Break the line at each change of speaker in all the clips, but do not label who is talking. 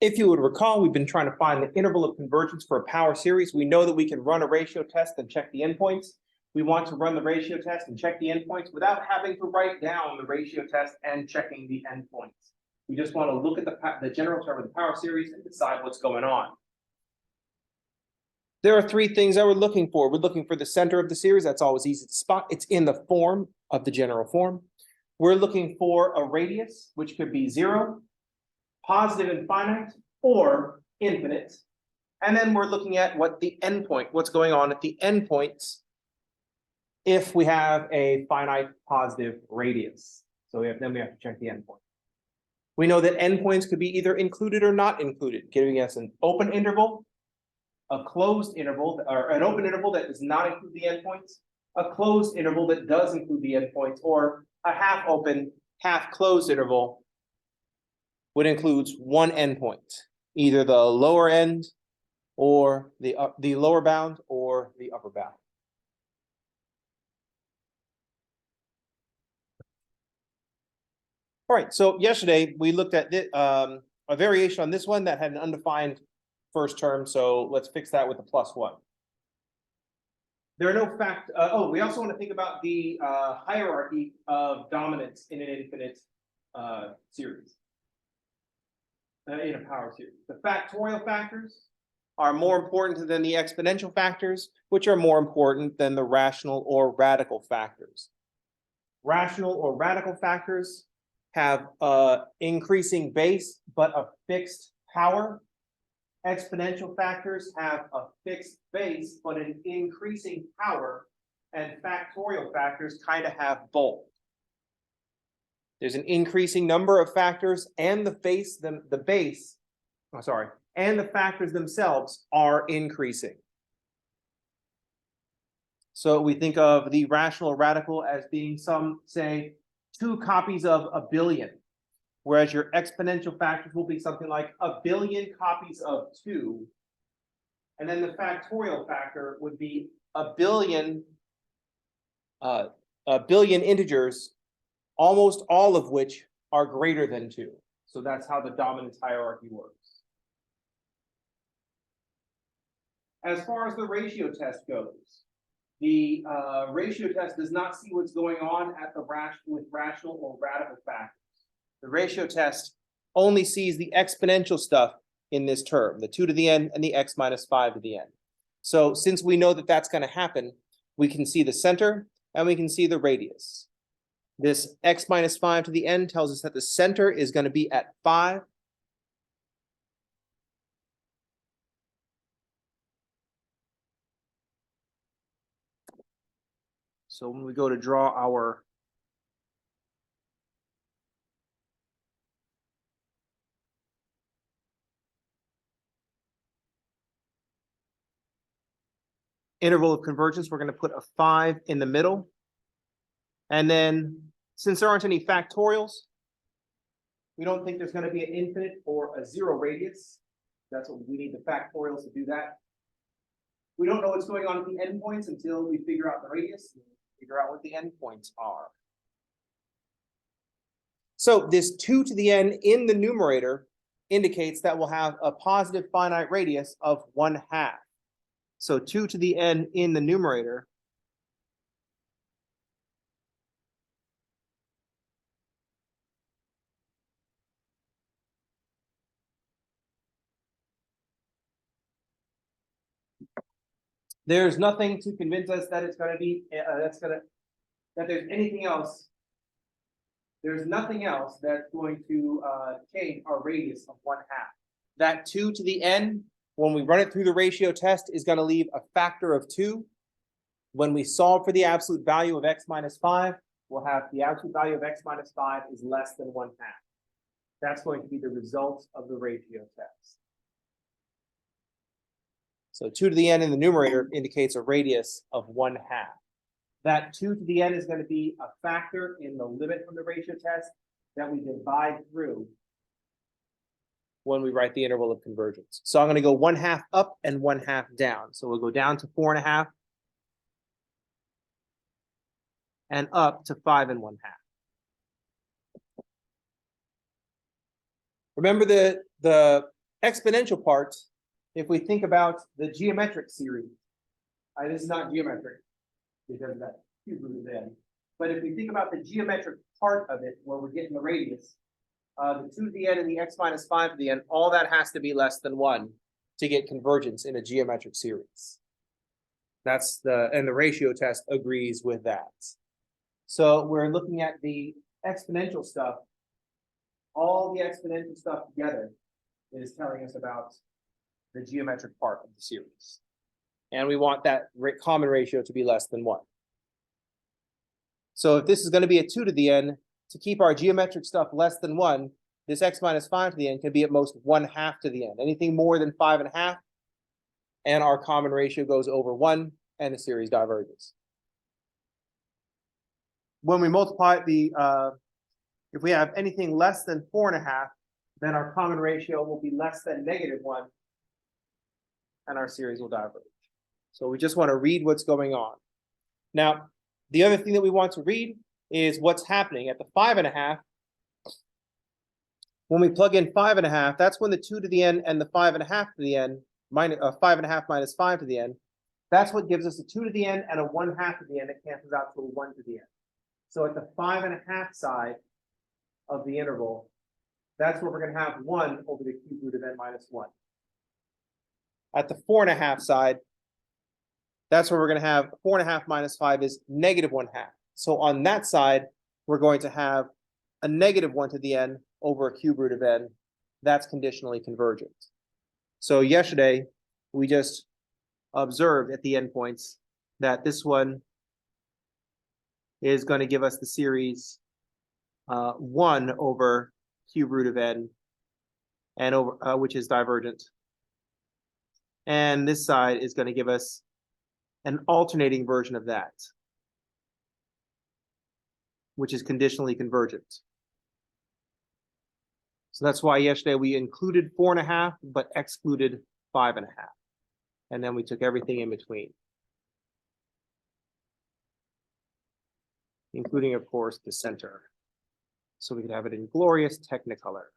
If you would recall, we've been trying to find the interval of convergence for a power series. We know that we can run a ratio test and check the endpoints. We want to run the ratio test and check the endpoints without having to write down the ratio test and checking the endpoints. We just want to look at the general term of the power series and decide what's going on. There are three things that we're looking for. We're looking for the center of the series. That's always easy to spot. It's in the form of the general form. We're looking for a radius, which could be 0, positive infinite, or infinite. And then we're looking at what the endpoint, what's going on at the endpoints if we have a finite positive radius. So then we have to check the endpoint. We know that endpoints could be either included or not included, giving us an open interval, a closed interval, or an open interval that does not include the endpoints, a closed interval that does include the endpoints, or a half open, half closed interval would include one endpoint, either the lower end or the lower bound or the upper bound. All right, so yesterday we looked at a variation on this one that had an undefined first term, so let's fix that with a +1. There are no we also want to think about the hierarchy of dominance in an infinite series, in a power series. The factorial factors are more important than the exponential factors, which are more important than the rational or radical factors. Rational or radical factors have increasing base, but a fixed power. Exponential factors have a fixed base, but an increasing power, and factorial factors kind of have both. There's an increasing number of factors, and the factors themselves are increasing. So we think of the rational or radical as being say, 2 copies of a billion. Whereas your exponential factors will be something like a billion copies of 2. And then the factorial factor would be a billion integers, almost all of which are greater than 2. So that's how the dominance hierarchy works. As far as the ratio test goes, the ratio test does not see what's going on at with rational or radical factors. The ratio test only sees the exponential stuff in this term, the 2 to the n and the x minus 5 to the n. So since we know that that's going to happen, we can see the center and we can see the radius. This x minus 5 to the n tells us that the center is going to be at 5. So when we go to draw our interval of convergence, we're going to put a 5 in the middle. And then, since there aren't any factorials, we don't think there's going to be an infinite or a 0 radius. That's what we need the factorials to do that. We don't know what's going on at the endpoints until we figure out the radius and figure out what the endpoints are. So this 2 to the n in the numerator indicates that we'll have a positive finite radius of 1/2. So 2 to the n in the numerator there's nothing to convince us that it's going to be that there's anything else. There's nothing else that's going to change our radius of 1/2. That 2 to the n, when we run it through the ratio test, is going to leave a factor of 2. When we solve for the absolute value of x minus 5, we'll have the absolute value of x minus 5 is less than 1/2. That's going to be the result of the ratio test. So 2 to the n in the numerator indicates a radius of 1/2. That 2 to the n is going to be a factor in the limit from the ratio test that we divide through when we write the interval of convergence. So I'm going to go 1/2 up and 1/2 down. So we'll go down to 4.5 and up to 5 1/2. Remember the exponential part, if we think about the geometric series, this is not geometric because of that cube root of n. But if we think about the geometric part of it, where we're getting the radius, the 2 to the n and the x minus 5 to the n, all that has to be less than 1 to get convergence in a geometric series. That's and the ratio test agrees with that. So we're looking at the exponential stuff. All the exponential stuff together is telling us about the geometric part of the series. And we want that common ratio to be less than 1. So if this is going to be a 2 to the n, to keep our geometric stuff less than 1, this x minus 5 to the n can be at most 1/2 to the n. Anything more than 5.5, and our common ratio goes over 1, and the series diverges. When we multiply if we have anything less than 4.5, then our common ratio will be less than -1, and our series will diverge. So we just want to read what's going on. Now, the other thing that we want to read is what's happening at the 5.5. When we plug in 5.5, that's when the 2 to the n and the 5.5 to the n, 5.5 minus 5 to the n, that's what gives us a 2 to the n and a 1/2 to the n. It cancels out to a 1 to the n. So at the 5.5 side of the interval, that's where we're going to have 1 over the cube root of n minus 1. At the 4.5 side, that's where we're going to have 4.5 minus 5 is -1/2. So on that side, we're going to have a -1 to the n over a cube root of n. That's conditionally convergent. So yesterday, we just observed at the endpoints that this one is going to give us the series 1 over cube root of n, and over which is divergent. And this side is going to give us an alternating version of that, which is conditionally convergent. So that's why yesterday we included 4.5, but excluded 5.5. And then we took everything in between, including, of course, the center. So we could have it in glorious Technicolor.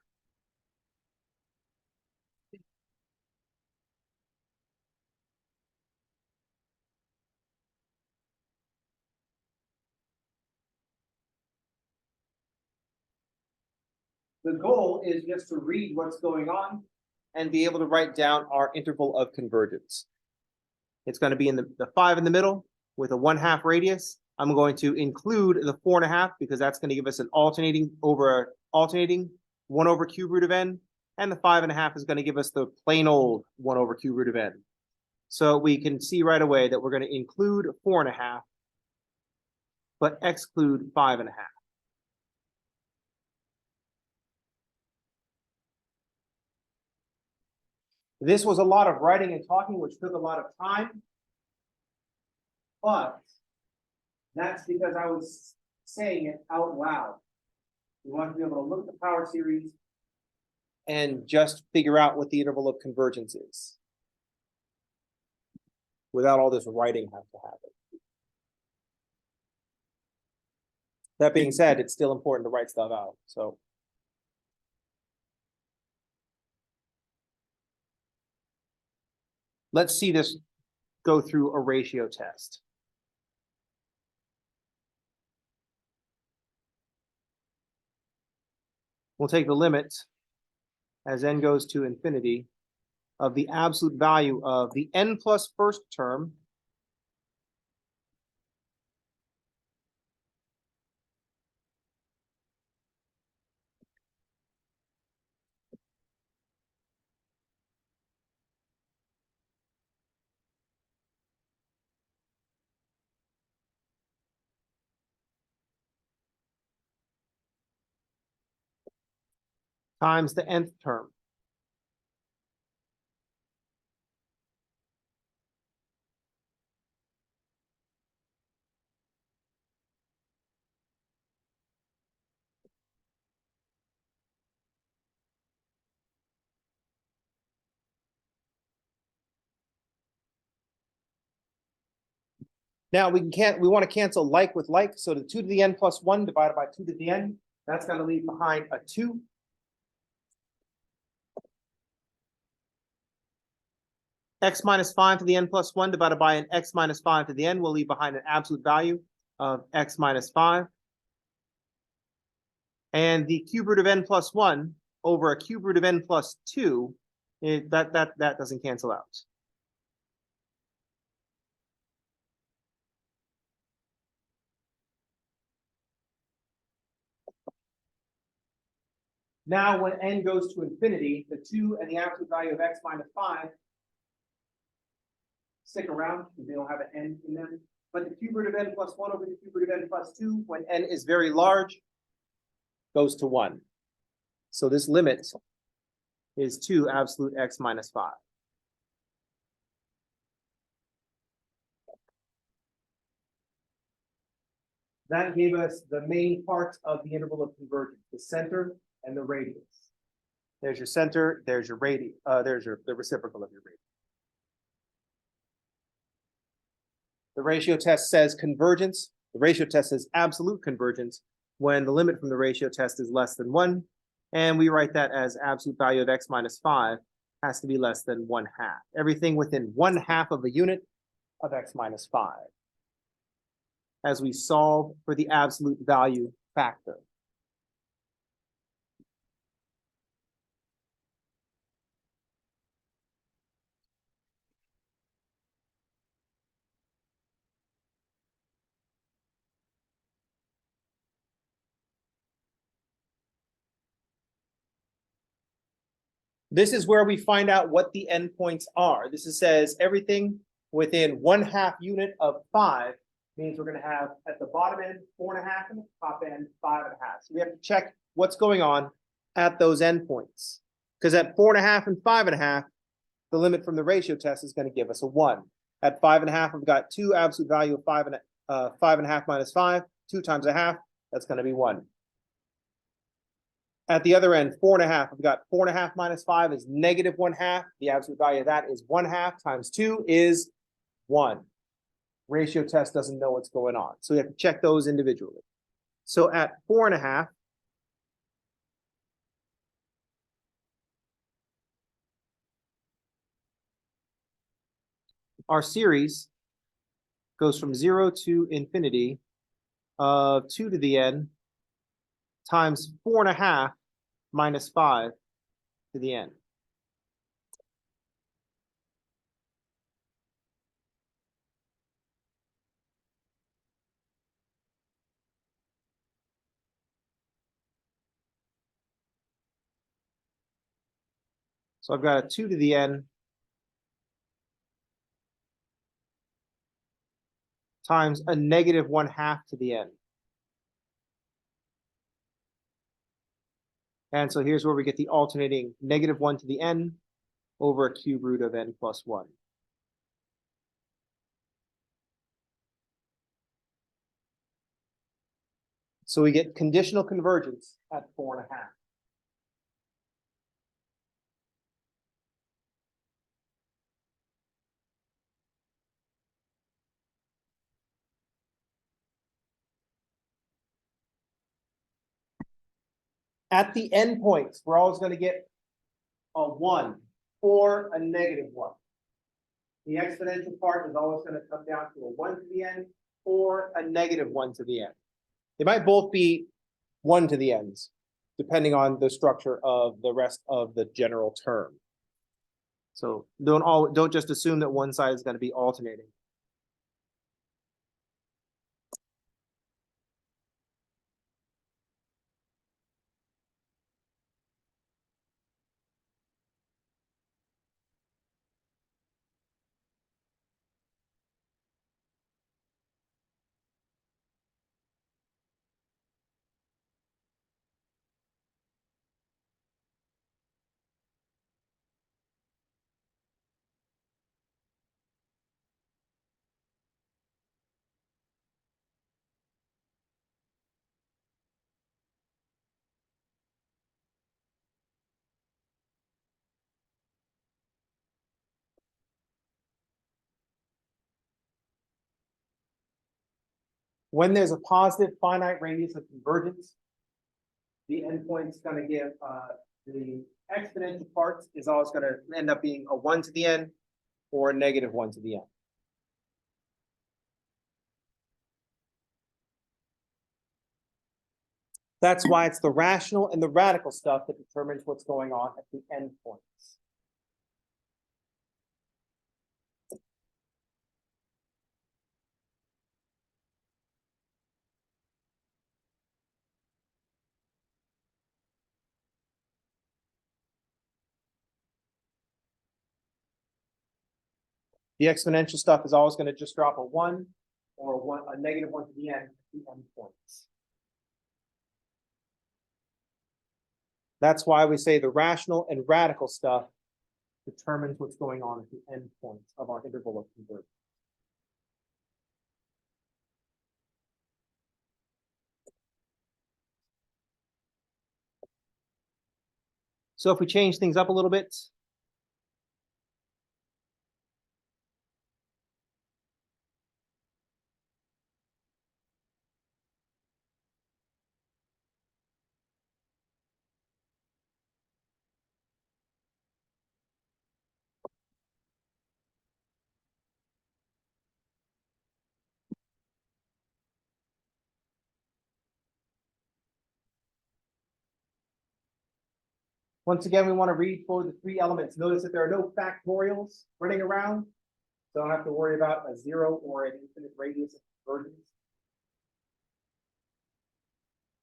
The goal is just to read what's going on and be able to write down our interval of convergence. It's going to be in the 5 in the middle with a 1/2 radius. I'm going to include the 4.5 because that's going to give us an alternating 1 over cube root of n, and the 5.5 is going to give us the plain old 1 over cube root of n. So we can see right away that we're going to include 4.5, but exclude 5.5. This was a lot of writing and talking, which took a lot of time, but that's because I was saying it out loud. We want to be able to look at the power series and just figure out what the interval of convergence is without all this writing have to happen. That being said, it's still important to write stuff out. So let's see this go through a ratio test. We'll take the limit as n goes to infinity of the absolute value of the n plus first term times the nth term. Now we want to cancel like with like, so the 2 to the n plus 1 divided by 2 to the n, that's going to leave behind a 2. x minus 5 to the n plus 1 divided by an x minus 5 to the n will leave behind an absolute value of x minus 5. And the cube root of n plus 1 over a cube root of n plus 2, that doesn't cancel out. Now, when n goes to infinity, the 2 and the absolute value of x minus 5 stick around because they don't have an n in them. But the cube root of n plus 1 over the cube root of n plus 2, when n is very large, goes to 1. So this limit is 2 absolute x minus 5. That gave us the main parts of the interval of convergence, the center and the radius. There's your center, there's your radius, there's the reciprocal of your radius. The ratio test says convergence. The ratio test says absolute convergence when the limit from the ratio test is less than 1. And we write that as absolute value of x minus 5 has to be less than 1/2. Everything within 1/2 of a unit of x minus 5. As we solve for the absolute value factor. This is where we find out what the endpoints are. This says everything within 1/2 unit of 5 means we're going to have at the bottom end 4.5 and the top end 5.5. So we have to check what's going on at those endpoints. Because at 4.5 and 5.5, the limit from the ratio test is going to give us a 1. At 5.5, we've got 2 absolute value of 5.5 minus 5, 2 times 1/2, that's going to be 1. At the other end, 4.5, we've got 4.5 minus 5 is negative 1/2. The absolute value of that is 1/2 times 2 is 1. Ratio test doesn't know what's going on. So we have to check those individually. So at 4.5, our series goes from 0 to infinity of 2 to the n times 4.5 minus 5 to the n. So I've got a 2 to the n times a negative 1/2 to the n. And so here's where we get the alternating negative 1 to the n over a cube root of n plus 1. So we get conditional convergence at 4.5. At the endpoints, we're always going to get a 1 or a negative 1. The exponential part is always going to come down to a 1 to the n or a negative 1 to the n. They might both be 1 to the n's, depending on the structure of the rest of the general term. So don't just assume that one side is going to be alternating. When there's a positive finite radius of convergence, the endpoint's going to give the exponential part is always going to end up being a 1 to the n or a negative 1 to the n. That's why it's the rational and the radical stuff that determines what's going on at the endpoints. The exponential stuff is always going to just drop a 1 or a negative 1 to the n at the endpoints. That's why we say the rational and radical stuff determines what's going on at the endpoints of our interval of convergence. So if we change things up a little bit, once again, we want to read for the 3 elements. Notice that there are no factorials running around, so I don't have to worry about a 0 or an infinite radius of convergence.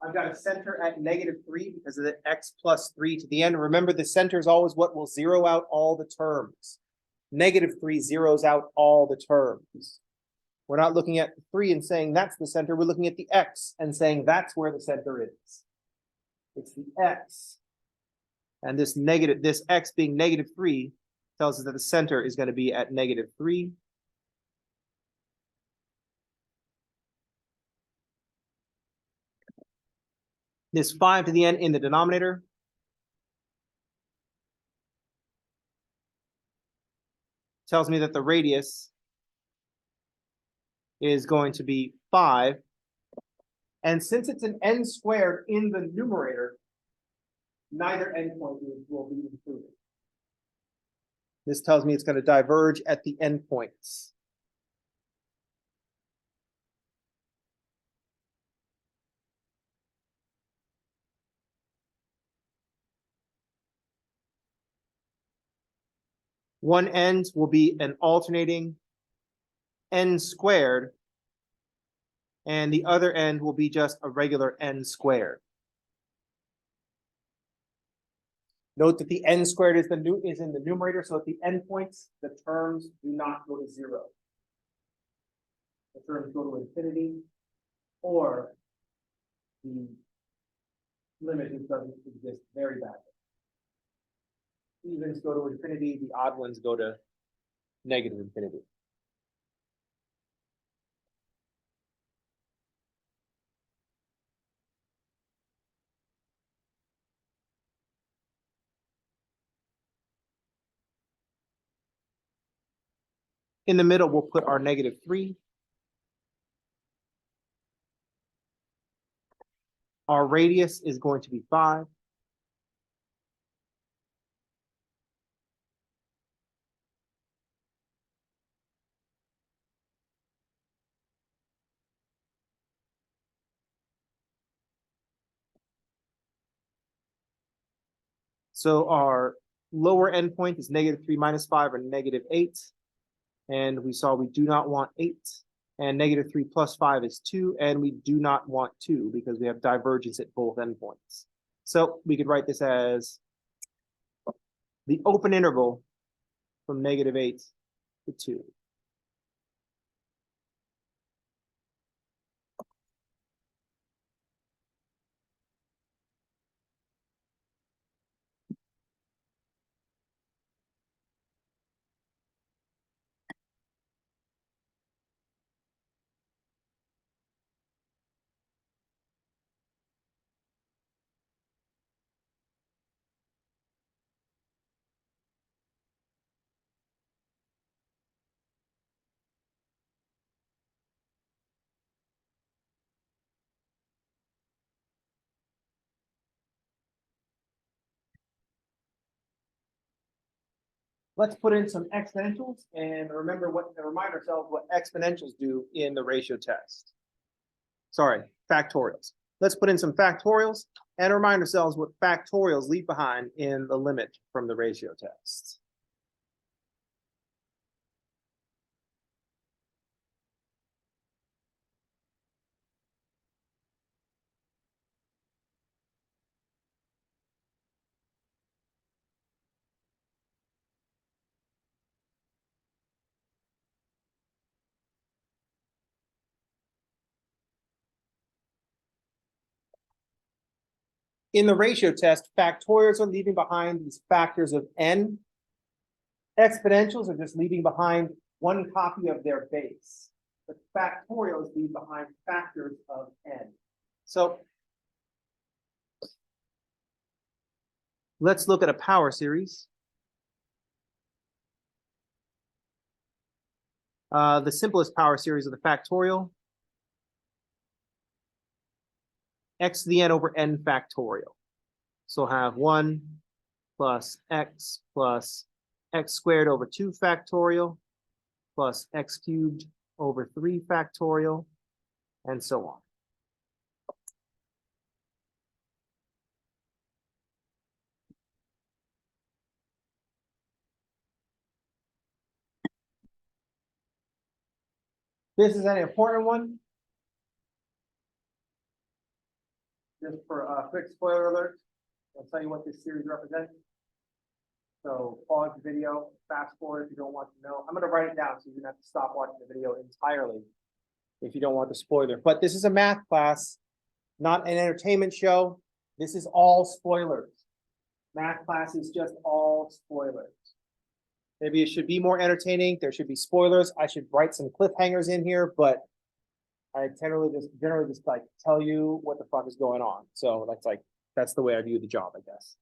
I've got a center at -3 because of the x plus 3 to the n. Remember, the center is always what will zero out all the terms. -3 zeroes out all the terms. We're not looking at the 3 and saying that's the center. We're looking at the x and saying that's where the center is. It's the x. And this x being -3 tells us that the center is going to be at -3. This 5 to the n in the denominator tells me that the radius is going to be 5. And since it's an n squared in the numerator, neither endpoint will be included. This tells me it's going to diverge at the endpoints. One end will be an alternating n squared, and the other end will be just a regular n squared. Note that the n squared is in the numerator, so at the endpoints, the terms do not go to 0. The terms go to infinity, or the limit doesn't exist very badly. Evens go to infinity, the odd ones go to negative infinity. In the middle, we'll put our -3. Our radius is going to be 5. So our lower endpoint is -3 minus 5 or -8. And we saw we do not want 8. And -3 plus 5 is 2. And we do not want 2 because we have divergence at both endpoints. So we could write this as the open interval from -8 to 2. Let's put in some exponentials and remind ourselves what exponentials do in the ratio test. Sorry, factorials. Let's put in some factorials and remind ourselves what factorials leave behind in the limit from the ratio test. In the ratio test, factorials are leaving behind these factors of n. Exponentials are just leaving behind one copy of their base. But factorials leave behind factors of n. So let's look at a power series. The simplest power series of the factorial, x to the n over n factorial. So we'll have 1 plus x squared over 2 factorial plus x cubed over 3 factorial, and so on. This is an important one. Just for a quick spoiler alert, I'll tell you what this series represents. So pause the video, fast forward if you don't want to know. I'm going to write it down so you don't have to stop watching the video entirely if you don't want the spoiler. But this is a math class, not an entertainment show. This is all spoilers. Math class is just all spoilers. Maybe it should be more entertaining. There should be spoilers. I should write some cliffhangers in here, but I generally just like tell you what the fuck is going on. So that's the way I view the job, I guess.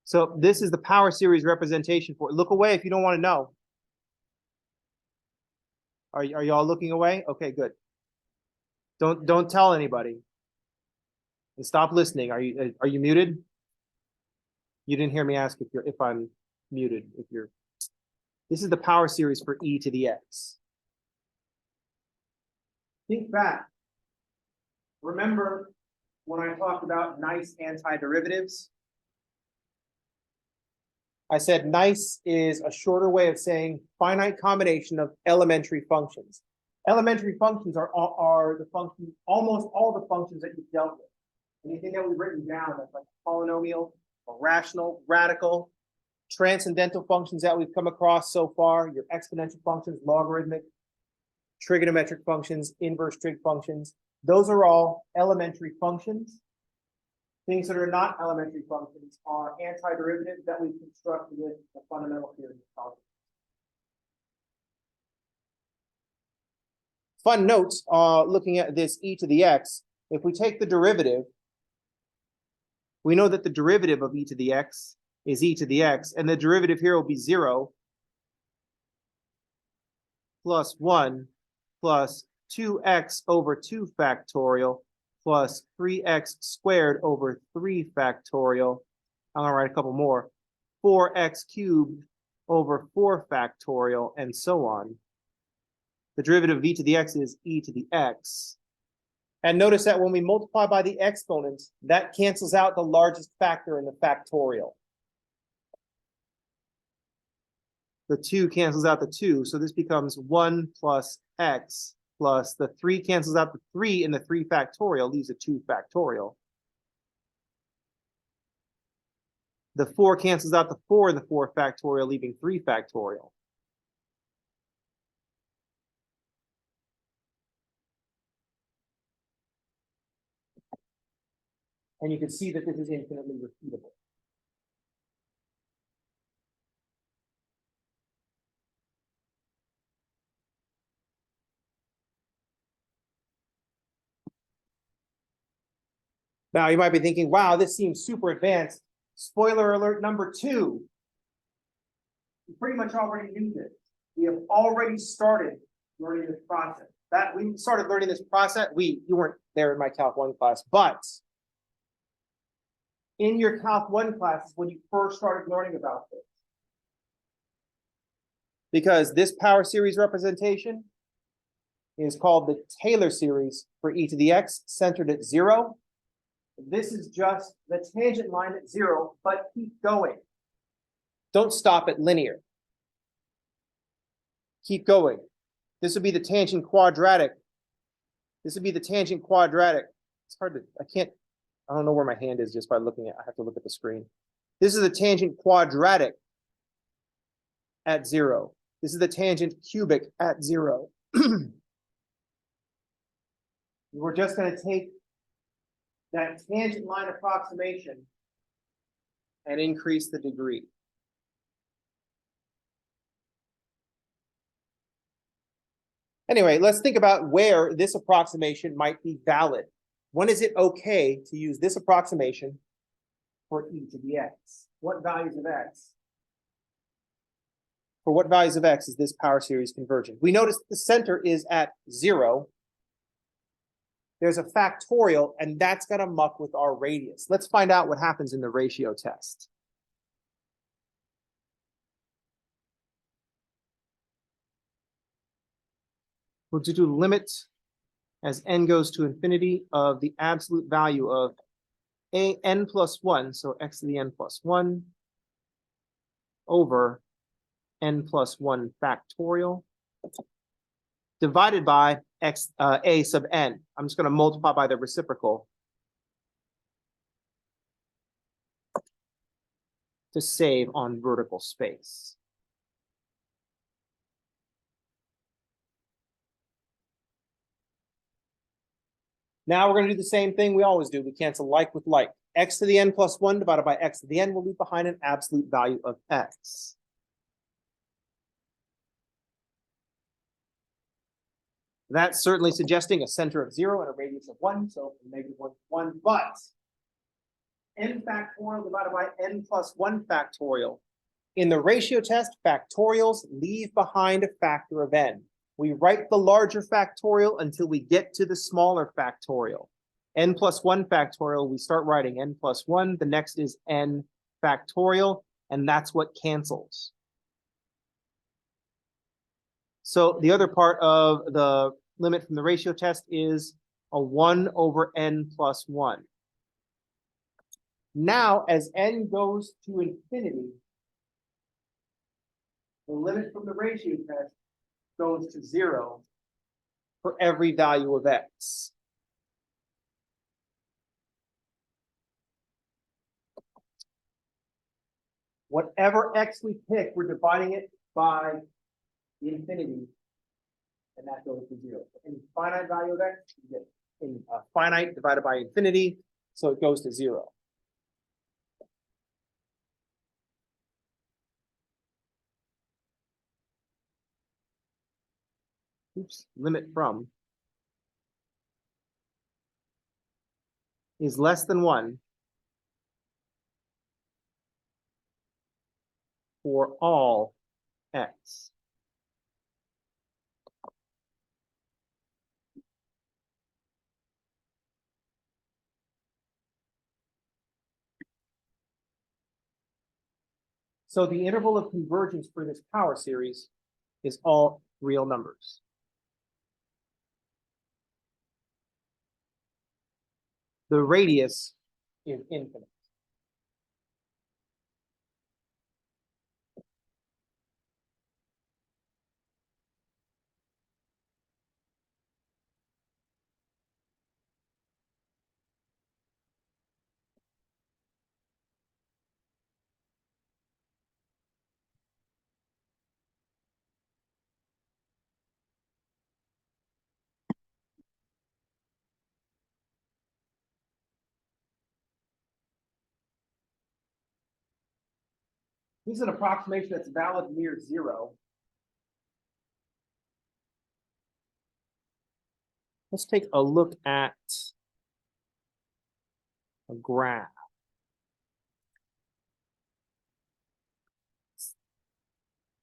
So this is the power series representation for it. Look away if you don't want to know. Are y'all looking away? Okay, good. Don't tell anybody. And stop listening. Are you muted? You didn't hear me ask if I'm muted. This is the power series for e to the x. Think back. Remember when I talked about nice antiderivatives? I said nice is a shorter way of saying finite combination of elementary functions. Elementary functions are the functions, almost all the functions that you've dealt with. Anything that we've written down that's like polynomial, or rational, radical, transcendental functions that we've come across so far, your exponential functions, logarithmic, trigonometric functions, inverse trig functions, those are all elementary functions. Things that are not elementary functions are antiderivatives that we've constructed with the fundamental theory of calculus. Fun notes, looking at this e to the x, if we take the derivative, we know that the derivative of e to the x is e to the x, and the derivative here will be 0 plus 1 plus 2x over 2 factorial plus 3x squared over 3 factorial. I'm gonna write a couple more. 4x cubed over 4 factorial, and so on. The derivative of e to the x is e to the x. And notice that when we multiply by the exponents, that cancels out the largest factor in the factorial. The 2 cancels out the 2, so this becomes 1 plus x plus the 3 cancels out the 3 in the 3 factorial, leaves a 2 factorial. The 4 cancels out the 4 in the 4 factorial, leaving 3 factorial. And you can see that this is infinitely repeatable. Now you might be thinking, wow, this seems super advanced. Spoiler alert number 2. We pretty much already knew this. We have already started learning this process. That we started learning this process. You weren't there in my Calc 1 class, but in your Calc 1 classes when you first started learning about this. because this power series representation is called the Taylor series for e to the x, centered at 0. This is just the tangent line at 0, but keep going. Don't stop at linear. Keep going. This would be the tangent quadratic. This would be the tangent quadratic. It's hard to, I don't know where my hand is just by looking at, I have to look at the screen. This is the tangent quadratic at 0. This is the tangent cubic at 0. We're just going to take that tangent line approximation and increase the degree. Anyway, let's think about where this approximation might be valid. When is it okay to use this approximation for e to the x? What values of x? For what values of x is this power series convergent? We notice the center is at 0. There's a factorial, and that's going to muck with our radius. Let's find out what happens in the ratio test. We'll do limit as n goes to infinity of the absolute value of n plus 1, so x to the n plus 1, over n plus 1 factorial, divided by a sub n. I'm just going to multiply by the reciprocal to save on vertical space. Now we're going to do the same thing we always do. We cancel like with like. X to the n plus 1 divided by x to the n will leave behind an absolute value of x. That's certainly suggesting a center of 0 and a radius of 1, so negative 1, 1, but n factorial divided by n plus 1 factorial. In the ratio test, factorials leave behind a factor of n. We write the larger factorial until we get to the smaller factorial. N plus 1 factorial, we start writing n plus 1. The next is n factorial, and that's what cancels. So the other part of the limit from the ratio test is a 1 over n plus 1. Now, as n goes to infinity, the limit from the ratio test goes to 0 for every value of x. Whatever x we pick, we're dividing it by the infinity, and that goes to 0. Any finite value of x, you get finite divided by infinity, so it goes to 0. Oops, limit from is less than 1 for all x. So the interval of convergence for this power series is all real numbers. The radius is infinite. This is an approximation that's valid near 0. Let's take a look at a graph.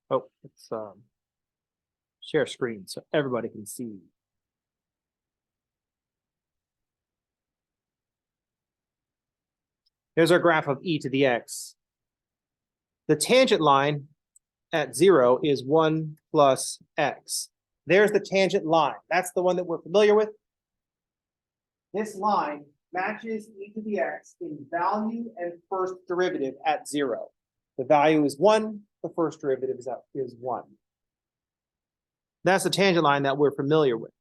Oh, let's share screen so everybody can see. Here's our graph of e to the x. The tangent line at 0 is 1 plus x. There's the tangent line. That's the one that we're familiar with. This line matches e to the x in value and first derivative at 0. The value is 1, the first derivative is 1. That's the tangent line that we're familiar with.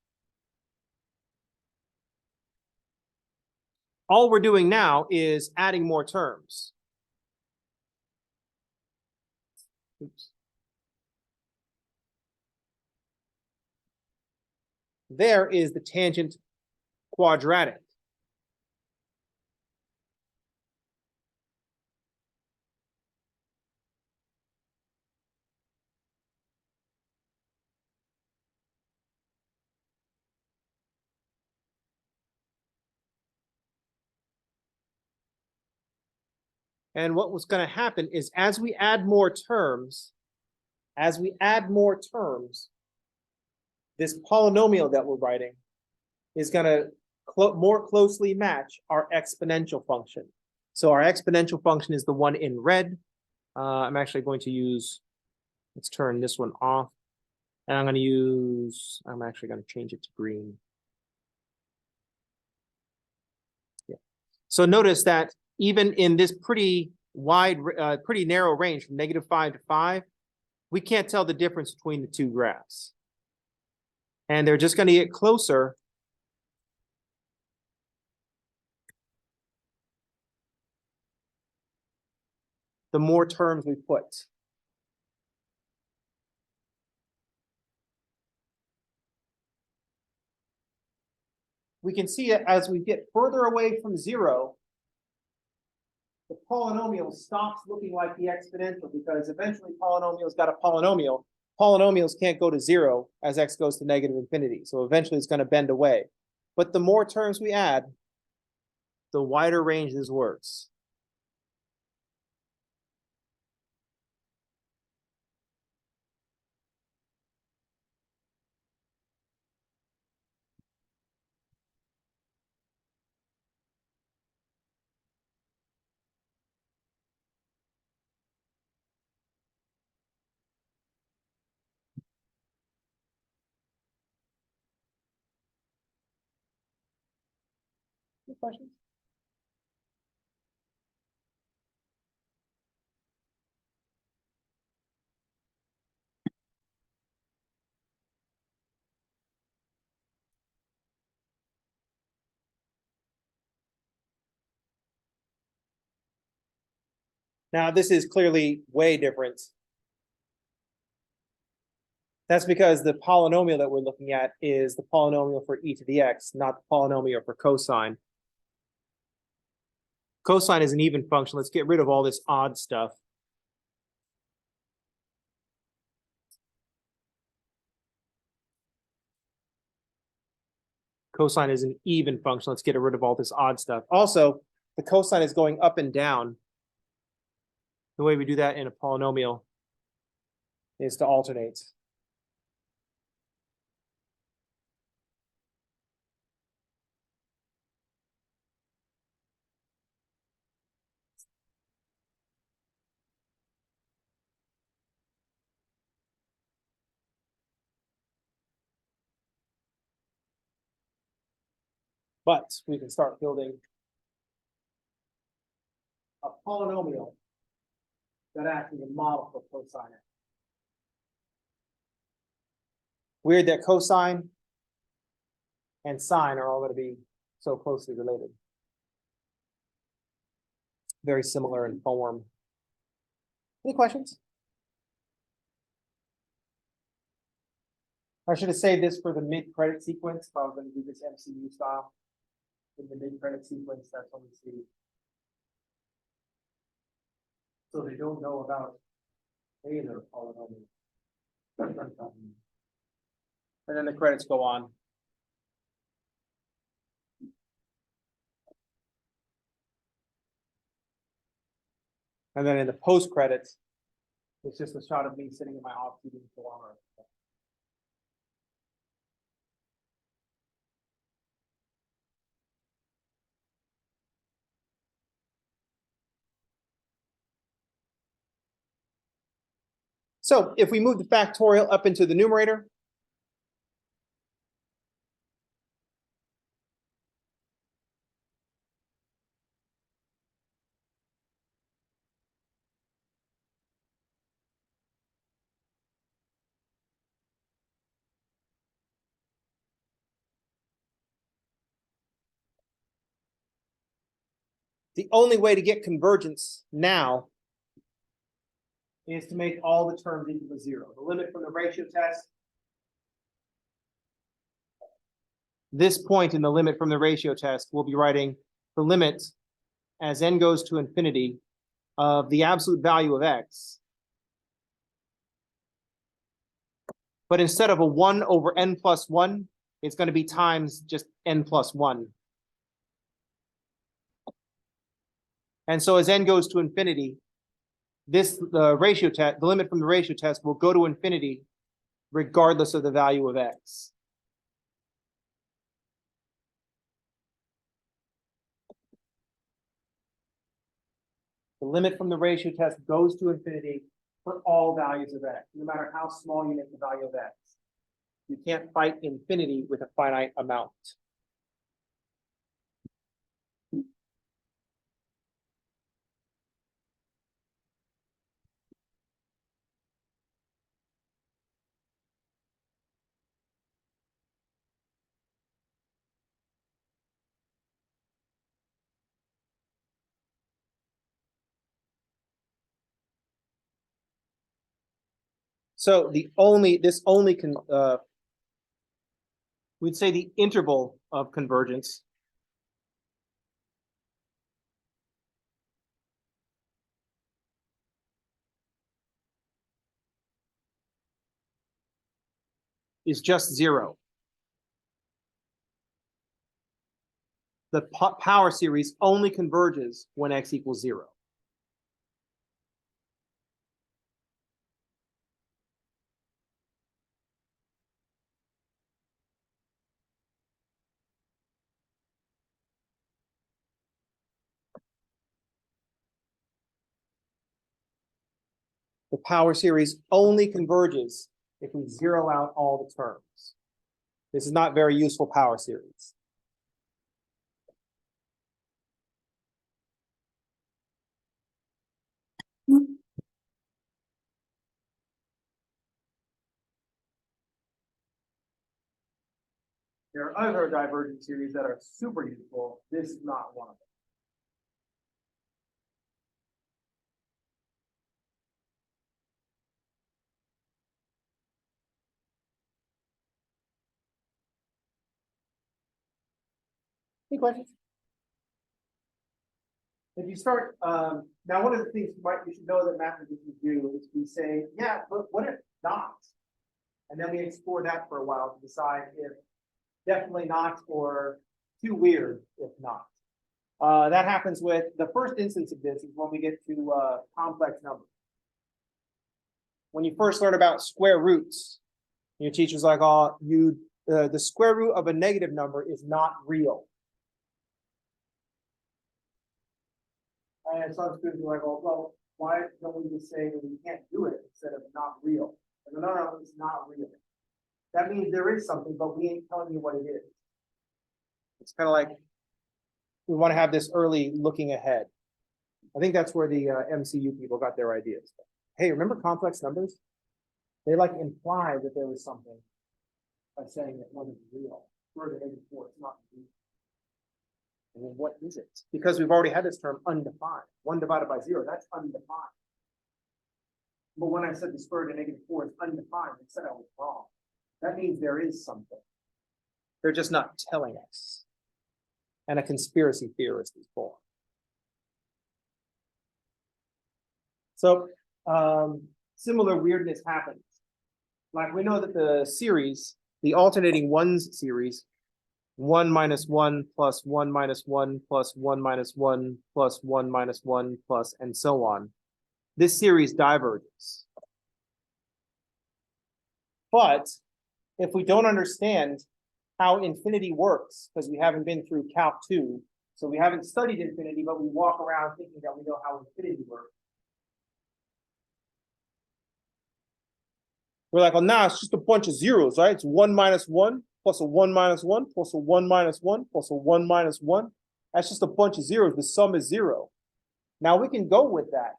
All we're doing now is adding more terms. Oops. There is the tangent quadratic. And what was going to happen is as we add more terms, this polynomial that we're writing is going to more closely match our exponential function. So our exponential function is the one in red. I'm actually going to use, let's turn this one off. And I'm actually going to change it to green. Yeah. So notice that even in this pretty narrow range from -5 to 5, we can't tell the difference between the two graphs. And they're just going to get closer the more terms we put. We can see that as we get further away from 0, the polynomial stops looking like the exponential because eventually polynomials got a polynomial. Polynomials can't go to 0 as x goes to -infinity. So eventually it's going to bend away. But the more terms we add, the wider range this works. Any questions? Now, this is clearly way different. That's because the polynomial that we're looking at is the polynomial for e to the x, not the polynomial for cosine. Cosine is an even function. Let's get rid of all this odd stuff. Cosine is an even function. Let's get rid of all this odd stuff. Also, the cosine is going up and down. The way we do that in a polynomial is to alternate. But we can start building a polynomial that acts as a model for cosine. Weird that cosine and sine are all going to be so closely related. Very similar in form. Any questions? I should have saved this for the mid-credit sequence if I was going to do this MCU style. In the mid-credit sequence, that's when we see. So they don't know about either polynomial. And then the credits go on. And then in the post credits, it's just a shot of me sitting in my off-season form. So if we move the factorial up into the numerator, the only way to get convergence now is to make all the terms equal to 0. The limit from the ratio test, this point in the limit from the ratio test, we'll be writing the limit as n goes to infinity of the absolute value of x. But instead of a 1 over n plus 1, it's going to be times just n plus 1. And so as n goes to infinity, the limit from the ratio test will go to infinity regardless of the value of x. The limit from the ratio test goes to infinity for all values of x, no matter how small you make the value of x. You can't fight infinity with a finite amount. So we'd say the interval of convergence is just 0. The power series only converges when x equals 0. The power series only converges if we zero out all the terms. This is not very useful power series. There are other divergent series that are super useful. This is not one of them. Any questions? If you start, now one of the things you should know that mathematicians do is we say, yeah, but what if not? And then we explore that for a while to decide if definitely not or too weird if not. That happens with the first instance of this is when we get to complex numbers. When you first learn about square roots, your teacher's like, oh, the square root of a negative number is not real. And some students are like, well, why don't we just say that we can't do it instead of not real? And no, it's not real. That means there is something, but we ain't telling you what it is. It's kind of like we want to have this early looking ahead. I think that's where the MCU people got their ideas. Hey, remember complex numbers? They like imply that there was something by saying it wasn't real. We're the -4, it's not real. And then what is it? Because we've already had this term undefined. 1 divided by 0, that's undefined. But when I said the square root of -4 is undefined, it said I was wrong. That means there is something. They're just not telling us. And a conspiracy theorist is born. So similar weirdness happens. Like we know that the series, the alternating ones series, 1 minus 1 plus 1 minus 1 plus 1 minus 1 plus 1 minus 1 plus and so on. This series diverges. But if we don't understand how infinity works, because we haven't been through Calc 2, so we haven't studied infinity, but we walk around thinking that we know how infinity works. We're like, oh, nah, it's just a bunch of zeros, right? It's 1 minus 1 plus a 1 minus 1 plus a 1 minus 1 plus a 1 minus 1. That's just a bunch of zeros. The sum is 0. Now we can go with that.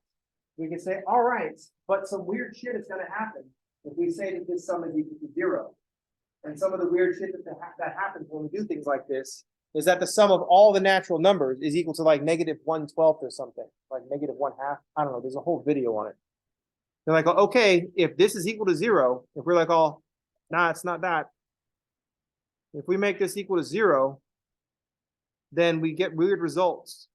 We can say, all right, but some weird shit is going to happen if we say that this sum is equal to 0. And some of the weird shit that happens when we do things like this is that the sum of all the natural numbers is equal to like negative 1/12 or something, like negative 1/2. I don't know. There's a whole video on it. They're like, okay, if this is equal to 0, if we're like, oh, nah, it's not that. If we make this equal to 0, then we get weird results.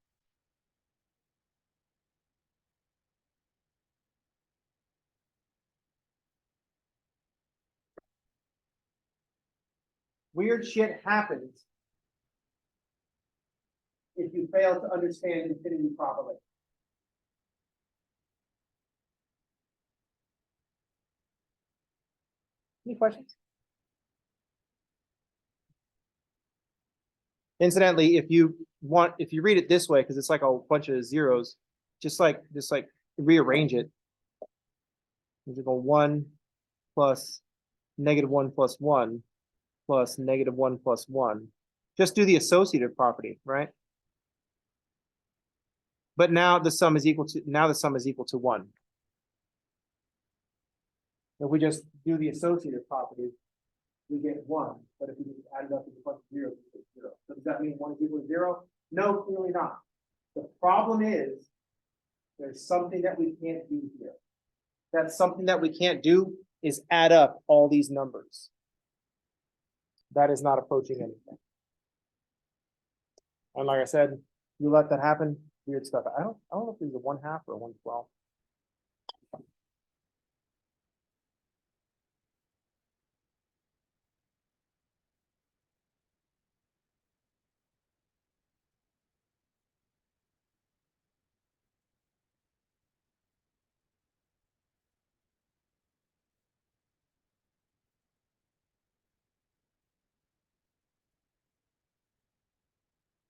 Weird shit happens if you fail to understand infinity properly. Any questions? Incidentally, if you read it this way, because it's like a bunch of zeros, just like rearrange it. You go 1 plus negative 1 plus 1 plus negative 1 plus 1. Just do the associative property, right? But now the sum is equal to 1. If we just do the associative property, we get 1. But if we just add it up with a bunch of zeros, we get 0. So does that mean 1 is equal to 0? No, clearly not. The problem is there's something that we can't do here. That something that we can't do is add up all these numbers. That is not approaching anything. And like I said, you let that happen, weird stuff. I don't know if there's a 1/2 or a 1/12.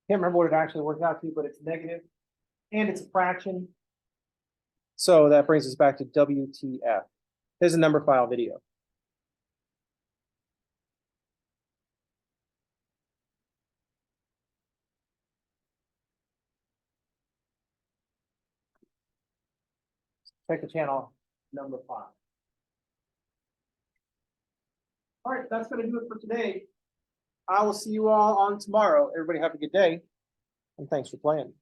Can't remember what it actually works out to, but it's negative and it's a fraction. So that brings us back to WTF. There's a number file video. Check the channel number 5. All right, that's going to do it for today. I will see you all on tomorrow. Everybody have a good day, and thanks for playing.